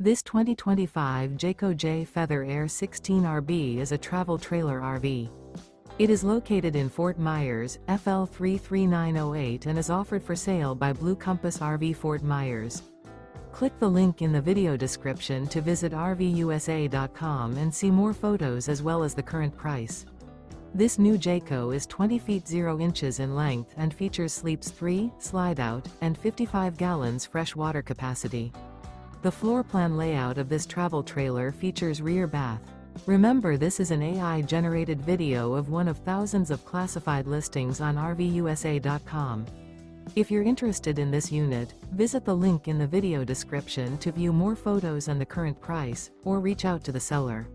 This 2025 Jayco Jay Feather Air 16RB is a travel trailer RV. It is located in Fort Myers, FL 33908 and is offered for sale by Blue Compass RV Fort Myers. Click the link in the video description to visit RVUSA.com and see more photos as well as the current price. This new Jayco is 20 feet 0 inches in length and features sleeps 3, Slideout, and 55 gallons fresh water capacity. The floor plan layout of this travel trailer features rear bath. Remember, this is an AI-generated video of one of thousands of classified listings on RVUSA.com. If you're interested in this unit, visit the link in the video description to view more photos and the current price, or reach out to the seller.